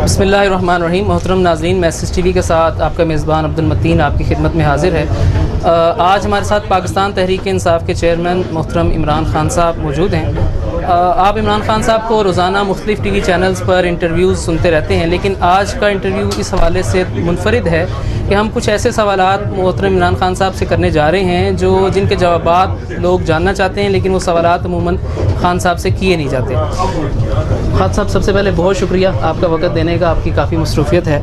بسم اللہ الرحمن الرحیم. محترم ناظرین، میسج ٹی وی کے ساتھ آپ کا میزبان عبدالمتین آپ کی خدمت میں حاضر ہے. آج ہمارے ساتھ پاکستان تحریک انصاف کے چیئرمین محترم عمران خان صاحب موجود ہیں. آپ عمران خان صاحب کو روزانہ مختلف ٹی وی چینلز پر انٹرویوز سنتے رہتے ہیں، لیکن آج کا انٹرویو اس حوالے سے منفرد ہے کہ ہم کچھ ایسے سوالات محترم عمران خان صاحب سے کرنے جا رہے ہیں جن کے جوابات لوگ جاننا چاہتے ہیں، لیکن وہ سوالات عموماً خان صاحب سے کیے نہیں جاتے. خان صاحب، سب سے پہلے بہت شکریہ آپ کا وقت دینے کا، آپ کی کافی مصروفیت ہے.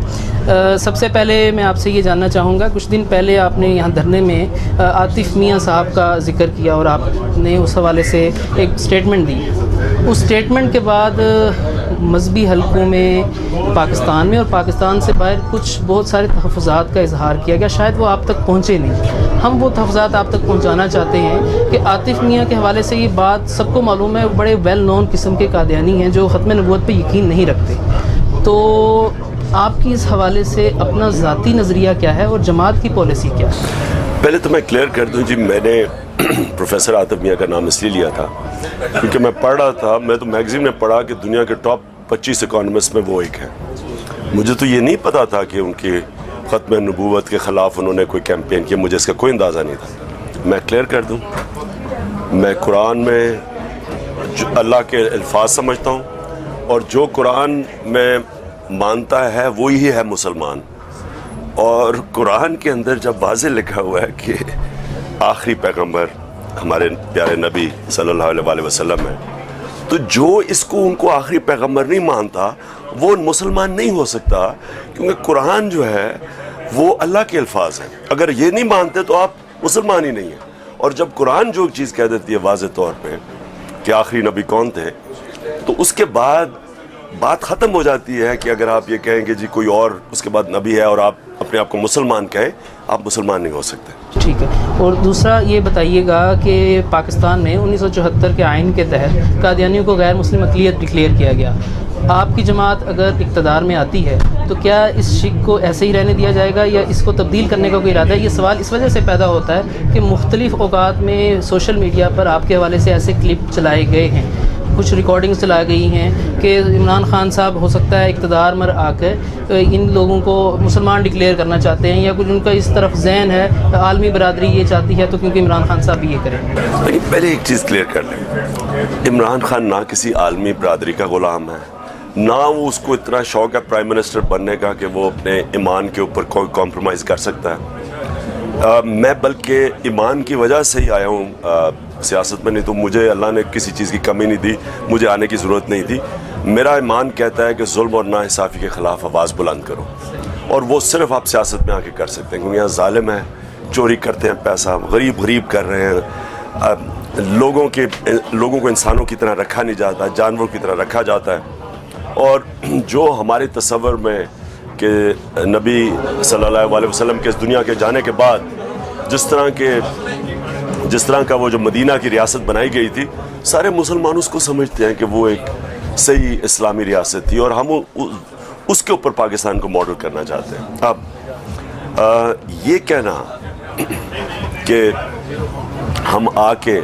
سب سے پہلے میں آپ سے یہ جاننا چاہوں گا، کچھ دن پہلے آپ نے یہاں دھرنے میں عاطف میاں صاحب کا ذکر کیا اور آپ نے اس حوالے سے ایک اسٹیٹمنٹ دی. اس اسٹیٹمنٹ کے بعد مذہبی حلقوں میں پاکستان میں اور پاکستان سے باہر کچھ بہت سارے تحفظات کا اظہار کیا گیا، شاید وہ آپ تک پہنچے نہیں. ہم وہ تحفظات آپ تک پہنچانا چاہتے ہیں کہ عاطف میاں کے حوالے سے یہ بات سب کو معلوم ہے، بڑے ویل نون قسم کے قادیانی ہیں جو ختم نبوت پہ یقین نہیں رکھتے. تو آپ کی اس حوالے سے اپنا ذاتی نظریہ کیا ہے اور جماعت کی پالیسی کیا ہے؟ پہلے تو میں کلیئر کر دوں جی، میں نے پروفیسر عاطف میاں کا نام اس لیے لیا تھا کیونکہ میں پڑھ رہا تھا، میں تو میگزین میں پڑھا کہ دنیا کے ٹاپ 25 اکانومسٹ میں وہ ایک ہے. مجھے تو یہ نہیں پتا تھا کہ ان کی ختم نبوت کے خلاف انہوں نے کوئی کیمپین کیا، مجھے اس کا کوئی اندازہ نہیں تھا. میں کلیئر کر دوں، میں قرآن میں اللہ کے الفاظ سمجھتا ہوں، اور جو قرآن میں مانتا ہے وہی ہے مسلمان. اور قرآن کے اندر جب واضح لکھا ہوا ہے کہ آخری پیغمبر ہمارے پیارے نبی صلی اللہ علیہ وسلم ہے، تو جو اس کو ان کو آخری پیغمبر نہیں مانتا وہ مسلمان نہیں ہو سکتا، کیونکہ قرآن جو ہے وہ اللہ کے الفاظ ہیں. اگر یہ نہیں مانتے تو آپ مسلمان ہی نہیں ہیں. اور جب قرآن جو چیز کہہ دیتی ہے واضح طور پہ کہ آخری نبی کون تھے، تو اس کے بعد بات ختم ہو جاتی ہے کہ اگر آپ یہ کہیں کہ جی کوئی اور اس کے بعد نبی ہے اور آپ اپنے آپ کو مسلمان کہیں، آپ مسلمان نہیں ہو سکتے. ٹھیک ہے. اور دوسرا یہ بتائیے گا کہ پاکستان میں 1974 کے آئین کے تحت قادیانیوں کو غیر مسلم اقلیت ڈکلیئر کیا گیا. آپ کی جماعت اگر اقتدار میں آتی ہے تو کیا اس شک کو ایسے ہی رہنے دیا جائے گا یا اس کو تبدیل کرنے کا کوئی ارادہ ہے؟ یہ سوال اس وجہ سے پیدا ہوتا ہے کہ مختلف اوقات میں سوشل میڈیا پر آپ کے حوالے سے ایسے کلپ چلائے گئے ہیں، کچھ ریکارڈنگز چلائی گئی ہیں کہ عمران خان صاحب ہو سکتا ہے اقتدار میں آ کے ان لوگوں کو مسلمان ڈکلیئر کرنا چاہتے ہیں، یا کچھ ان کا اس طرف ذہن ہے عالمی برادری یہ چاہتی ہے تو کیونکہ عمران خان صاحب بھی یہ کریں. لیکن پہلے ایک چیز کلیئر کر لیں، عمران خان نہ کسی عالمی برادری کا غلام ہے، نہ وہ اس کو اتنا شوق ہے پرائم منسٹر بننے کا کہ وہ اپنے ایمان کے اوپر کوئی کمپرومائز کر سکتا ہے. میں بلکہ ایمان کی وجہ سے ہی آیا ہوں سیاست میں، نہیں تو مجھے اللہ نے کسی چیز کی کمی نہیں دی، مجھے آنے کی ضرورت نہیں تھی. میرا ایمان کہتا ہے کہ ظلم اور ناانصافی کے خلاف آواز بلند کرو، اور وہ صرف آپ سیاست میں آ کے کر سکتے ہیں، کیونکہ یہاں ظالم ہے، چوری کرتے ہیں پیسہ، غریب کر رہے ہیں، لوگوں کو انسانوں کی طرح رکھا نہیں جاتا، جانوروں کی طرح رکھا جاتا ہے. اور جو ہمارے تصور میں کہ نبی صلی اللہ علیہ وسلم کے اس دنیا کے جانے کے بعد جس طرح کا وہ جو مدینہ کی ریاست بنائی گئی تھی، سارے مسلمان اس کو سمجھتے ہیں کہ وہ ایک صحیح اسلامی ریاست تھی، اور ہم اس کے اوپر پاکستان کو ماڈل کرنا چاہتے ہیں. اب یہ کہنا کہ ہم آ کے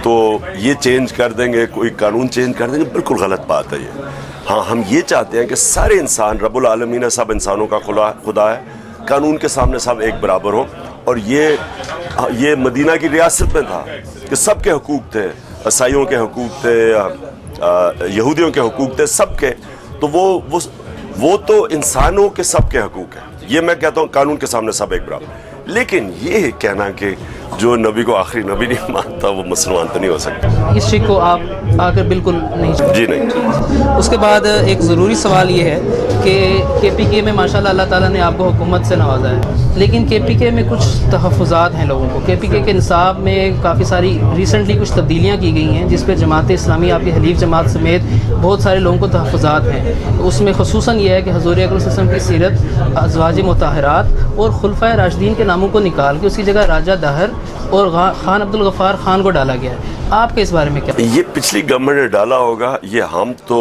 تو یہ چینج کر دیں گے، کوئی قانون چینج کر دیں گے، بالکل غلط بات ہے یہ. ہاں، ہم یہ چاہتے ہیں کہ سارے انسان، رب العالمین ہے، سب انسانوں کا خدا ہے، قانون کے سامنے سب ایک برابر ہوں. اور یہ مدینہ کی ریاست میں تھا کہ سب کے حقوق تھے، عیسائیوں کے حقوق تھے، یہودیوں کے حقوق تھے، سب کے. تو وہ تو انسانوں کے سب کے حقوق ہیں. یہ میں کہتا ہوں قانون کے سامنے سب ایک برابر. لیکن یہ کہنا کہ جو نبی کو آخری نبی نہیں مانتا وہ مسلمان تو نہیں ہو سکتا. اس شک کو آپ آ کر بالکل نہیں جی نہیں. اس کے بعد ایک ضروری سوال یہ ہے کہ کے پی کے میں ماشاءاللہ اللہ تعالیٰ نے آپ کو حکومت سے نوازا ہے، لیکن کے پی کے میں کچھ تحفظات ہیں لوگوں کو. کے پی کے نصاب میں کافی ساری ریسنٹلی کچھ تبدیلیاں کی گئی ہیں جس پہ جماعت اسلامی، آپ کی حلیف جماعت سمیت بہت سارے لوگوں کو تحفظات ہیں. اس میں خصوصاً یہ ہے کہ حضور اکرم صلی اللہ علیہ وسلم کی سیرت، ازواج مطہرات اور خلفائے راشدین کے ناموں کو نکال کے اس کی جگہ راجہ داہر اور خان عبدالغفار خان کو ڈالا گیا ہے. آپ کے اس بارے میں کیا؟ یہ پچھلی گورنمنٹ نے ڈالا ہوگا. یہ ہم تو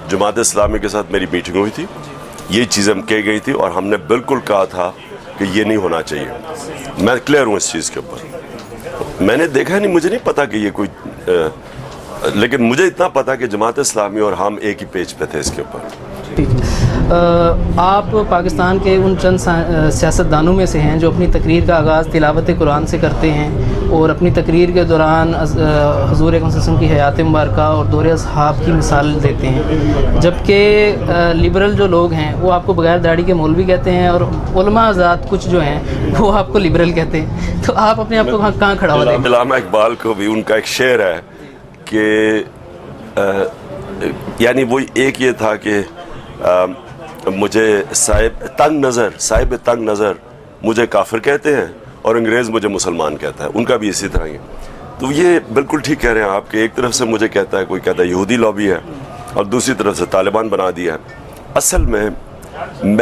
جماعت اسلامی کے ساتھ میری میٹنگ ہوئی تھی، یہ چیز ہم کہی گئی تھی، اور ہم نے بالکل کہا تھا کہ یہ نہیں ہونا چاہیے. میں کلیئر ہوں اس چیز کے اوپر. میں نے دیکھا نہیں، مجھے نہیں پتا کہ یہ کوئی لیکن مجھے اتنا پتا کہ جماعت اسلامی اور ہم ایک ہی پیج پہ تھے اس کے اوپر. آپ پاکستان کے ان چند سیاستدانوں میں سے ہیں جو اپنی تقریر کا آغاز تلاوت قرآن سے کرتے ہیں اور اپنی تقریر کے دوران حضور اکرم صلی اللہ علیہ وسلم کی حیات مبارکہ اور دور اصحاب کی مثال دیتے ہیں، جبکہ لبرل جو لوگ ہیں وہ آپ کو بغیر داڑھی کے مولوی کہتے ہیں اور علماء ذات کچھ جو ہیں وہ آپ کو لبرل کہتے ہیں، تو آپ اپنے آپ کو کہاں کھڑا ہوا دیکھیں؟ علامہ اقبال کو بھی ان کا ایک شعر ہے کہ یعنی وہ ایک یہ تھا کہ مجھے صاحب تنگ نظر مجھے کافر کہتے ہیں اور انگریز مجھے مسلمان کہتا ہے، ان کا بھی اسی طرح ہی. تو یہ بالکل ٹھیک کہہ رہے ہیں آپ کہ ایک طرف سے مجھے کہتا ہے، کوئی کہتا ہے یہودی لابی ہے اور دوسری طرف سے طالبان بنا دیا ہے. اصل میں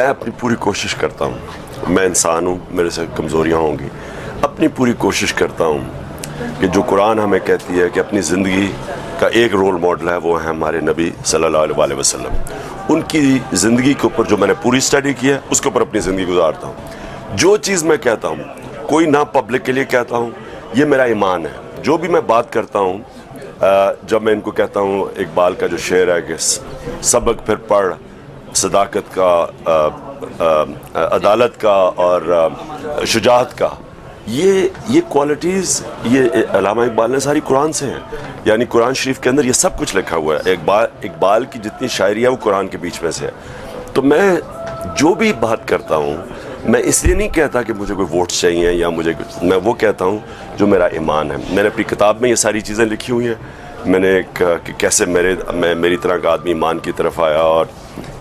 اپنی پوری کوشش کرتا ہوں، میں انسان ہوں، میرے سے کمزوریاں ہوں گی، اپنی پوری کوشش کرتا ہوں کہ جو قرآن ہمیں کہتی ہے کہ اپنی زندگی کا ایک رول ماڈل ہے وہ ہے ہمارے نبی صلی اللہ علیہ وسلم، ان کی زندگی کے اوپر جو میں نے پوری اسٹڈی کی ہے اس کے اوپر اپنی زندگی گزارتا ہوں. جو چیز میں کہتا ہوں کوئی نہ پبلک کے لیے کہتا ہوں، یہ میرا ایمان ہے. جو بھی میں بات کرتا ہوں، جب میں ان کو کہتا ہوں، اقبال کا جو شعر ہے کہ سبق پھر پڑھ صداقت کا، عدالت کا اور شجاعت کا، یہ کوالٹیز یہ علامہ اقبال نے ساری قرآن سے ہیں. یعنی قرآن شریف کے اندر یہ سب کچھ لکھا ہوا ہے. اقبال کی جتنی شاعری ہے وہ قرآن کے بیچ میں سے ہے. تو میں جو بھی بات کرتا ہوں میں اس لیے نہیں کہتا کہ مجھے کوئی ووٹس چاہیے یا میں وہ کہتا ہوں جو میرا ایمان ہے. میں نے اپنی کتاب میں یہ ساری چیزیں لکھی ہوئی ہیں. میں نے کہ کیسے میری طرح کا آدمی ایمان کی طرف آیا اور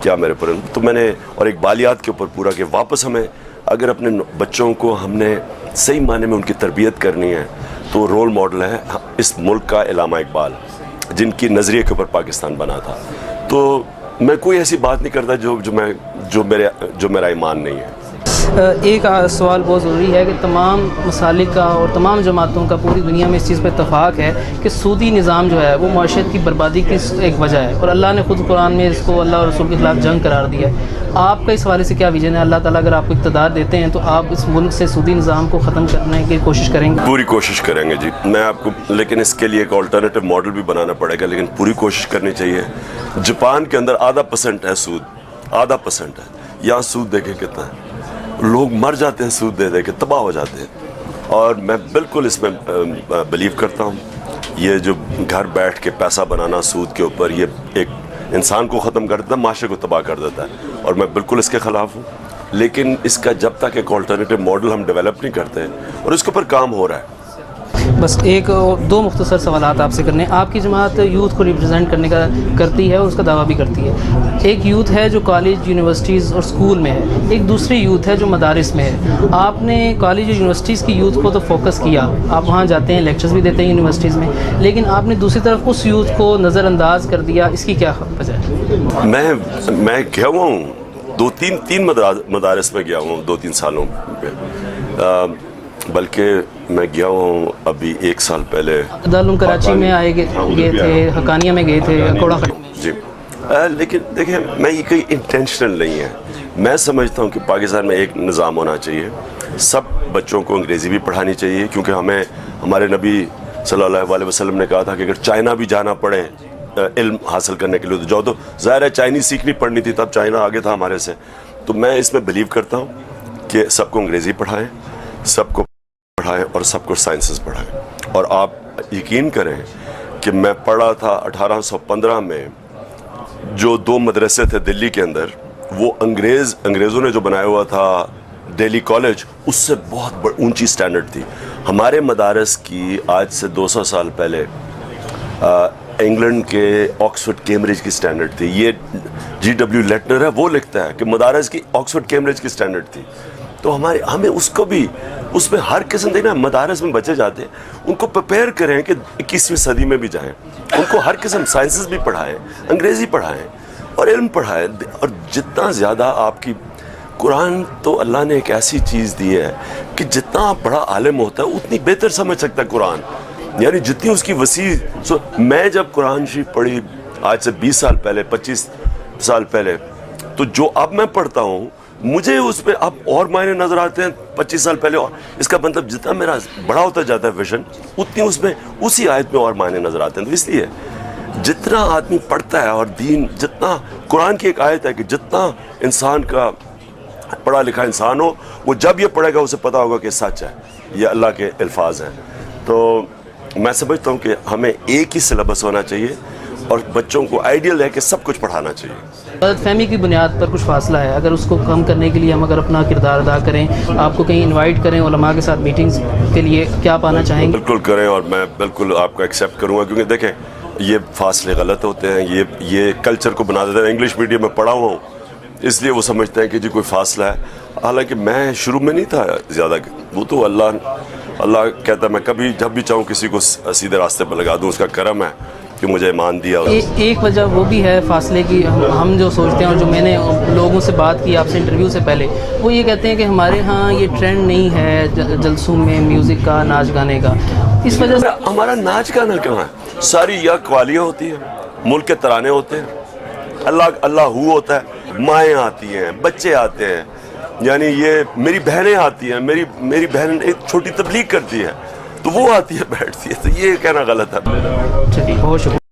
کیا میرے پر، تو میں نے اور اقبالیات کے اوپر پورا کہ واپس ہمیں اگر اپنے بچوں کو ہم نے صحیح معنی میں ان کی تربیت کرنی ہے تو رول ماڈل ہے اس ملک کا علامہ اقبال، جن کی نظریے کے اوپر پاکستان بنا تھا. تو میں کوئی ایسی بات نہیں کرتا جو میرا ایمان نہیں ہے. ایک سوال بہت ضروری ہے کہ تمام مسالک کا اور تمام جماعتوں کا پوری دنیا میں اس چیز پہ اتفاق ہے کہ سودی نظام جو ہے وہ معاشرت کی بربادی کی ایک وجہ ہے، اور اللہ نے خود قرآن میں اس کو اللہ اور رسول کے خلاف جنگ قرار دیا ہے. آپ کا اس حوالے سے کیا ویژن ہے؟ اللہ تعالیٰ اگر آپ کو اقتدار دیتے ہیں تو آپ اس ملک سے سودی نظام کو ختم کرنے کی کوشش کریں گے؟ پوری کوشش کریں گے جی. میں آپ کو لیکن اس کے لیے ایک آلٹرنیٹو ماڈل بھی بنانا پڑے گا، لیکن پوری کوشش کرنی چاہیے. جاپان کے اندر 0.5% ہے سود، 0.5% ہے. یہاں سود دیکھیں کتنا ہے، لوگ مر جاتے ہیں سود دے کے، تباہ ہو جاتے ہیں. اور میں بالکل اس میں بلیو کرتا ہوں. یہ جو گھر بیٹھ کے پیسہ بنانا سود کے اوپر، یہ ایک انسان کو ختم کر دیتا ہے، معاشرے کو تباہ کر دیتا ہے، اور میں بالکل اس کے خلاف ہوں. لیکن اس کا جب تک ایک آلٹرنیٹو ماڈل ہم ڈیولپ نہیں کرتے، اور اس کے اوپر کام ہو رہا ہے. بس دو مختصر سوالات آپ سے کرنے. آپ کی جماعت یوتھ کو ریپرزینٹ کرتی ہے اور اس کا دعویٰ بھی کرتی ہے. ایک یوتھ ہے جو کالج، یونیورسٹیز اور سکول میں ہے، ایک دوسری یوتھ ہے جو مدارس میں ہے. آپ نے کالج اور یونیورسٹیز کی یوتھ کو تو فوکس کیا، آپ وہاں جاتے ہیں، لیکچرز بھی دیتے ہیں یونیورسٹیز میں، لیکن آپ نے دوسری طرف اس یوتھ کو نظر انداز کر دیا. اس کی کیا وجہ ہے؟ میں گیا ہوا ہوں تین مدارس میں گیا ہوں 2-3 سالوں میں، بلکہ میں گیا ہوں ابھی 1 سال پہلے دارالعلوم کراچی میں گئے تھے، حقانیہ میں گئے تھے، کوڑا خٹک میں. جی. لیکن دیکھیں میں یہ کوئی انٹینشنل نہیں ہے. میں سمجھتا ہوں کہ پاکستان میں ایک نظام ہونا چاہیے. سب بچوں کو انگریزی بھی پڑھانی چاہیے، کیونکہ ہمارے نبی صلی اللہ علیہ وسلم نے کہا تھا کہ اگر چائنا بھی جانا پڑے علم حاصل کرنے کے لیے تو جاؤ. تو ظاہر ہے چائنیز سیکھنی پڑنی تھی، تب چائنا آگے تھا ہمارے سے. تو میں اس میں بلیو کرتا ہوں کہ سب کو انگریزی پڑھائیں، سب کو پڑھائیں اور سب کو سائنسز پڑھائیں. اور آپ یقین کریں کہ میں پڑھا تھا 1815 میں جو 2 مدرسے تھے دلی کے اندر، وہ انگریزوں نے جو بنایا ہوا تھا دہلی کالج، اس سے بہت اونچی سٹینڈرڈ تھی. ہمارے مدارس کی آج سے 200 سال پہلے انگلینڈ کے آکسفورڈ کیمبرج کی سٹینڈرڈ تھی. یہ G.W. لیٹنر ہے، وہ لکھتا ہے کہ مدارس کی آکسفورڈ کیمبرج کی سٹینڈرڈ تھی. تو ہمیں اس کو بھی اس میں ہر قسم دیکھنا، مدارس میں بچے جاتے ہیں، ان کو پریپیئر کریں کہ 21ویں صدی میں بھی جائیں. ان کو ہر قسم سائنسز بھی پڑھائیں، انگریزی پڑھائیں اور علم پڑھائیں. اور جتنا زیادہ آپ کی قرآن تو اللہ نے ایک ایسی چیز دی ہے کہ جتنا بڑا عالم ہوتا ہے اتنی بہتر سمجھ سکتا ہے قرآن. یعنی جتنی اس کی وسیع. میں جب قرآن شریف پڑھی آج سے 20 سال پہلے، 25 سال پہلے، تو جو اب میں پڑھتا ہوں مجھے اس پہ اب اور معنی نظر آتے ہیں 25 سال پہلے. اور اس کا مطلب جتنا میرا بڑا ہوتا جاتا ہے ویژن، اتنی اس میں اسی آیت میں اور معنی نظر آتے ہیں. تو اس لیے جتنا آدمی پڑھتا ہے اور دین جتنا، قرآن کی ایک آیت ہے کہ جتنا انسان کا پڑھا لکھا انسان ہو، وہ جب یہ پڑھے گا اسے پتہ ہوگا کہ سچ ہے، یہ اللہ کے الفاظ ہیں. تو میں سمجھتا ہوں کہ ہمیں ایک ہی سلیبس ہونا چاہیے اور بچوں کو آئیڈیل ہے کہ سب کچھ پڑھانا چاہیے. غلط فہمی کی بنیاد پر کچھ فاصلہ ہے، اگر اس کو کم کرنے کے لیے ہم اگر اپنا کردار ادا کریں، آپ کو کہیں انوائٹ کریں علماء کے ساتھ میٹنگز کے لیے، کیا پانا چاہیں گے؟ بالکل کریں، اور میں بالکل آپ کو ایکسیپٹ کروں گا، کیونکہ دیکھیں یہ فاصلے غلط ہوتے ہیں، یہ کلچر کو بنا دیتے ہیں. انگلش میڈیم میں پڑھا ہوا ہوں اس لیے وہ سمجھتے ہیں کہ جی کوئی فاصلہ ہے، حالانکہ میں شروع میں نہیں تھا زیادہ، وہ تو اللہ کہتا ہے میں کبھی جب بھی چاہوں کسی کو سیدھے راستے پر لگا دوں، اس کا کرم ہے کہ مجھے ایمان دیا. ایک وجہ وہ بھی ہے فاصلے کی، ہم جو سوچتے ہیں اور جو میں نے لوگوں سے بات کی آپ سے انٹرویو سے پہلے، وہ یہ کہتے ہیں کہ ہمارے ہاں یہ ٹرینڈ نہیں ہے جلسوں میں میوزک کا، ناچ گانے کا. اس وجہ سے ہمارا ناچ گانا کہاں ہے؟ ساری یا قوالیاں ہوتی ہیں، ملک کے ترانے ہوتے ہیں، اللہ ہو ہوتا ہے، مائیں آتی ہیں، بچے آتے ہیں، یعنی یہ میری بہنیں آتی ہیں، میری بہن ایک چھوٹی تبلیغ کرتی ہے تو وہ آتی ہے بیٹھتی ہے، تو یہ کہنا غلط ہے. بہت شکریہ.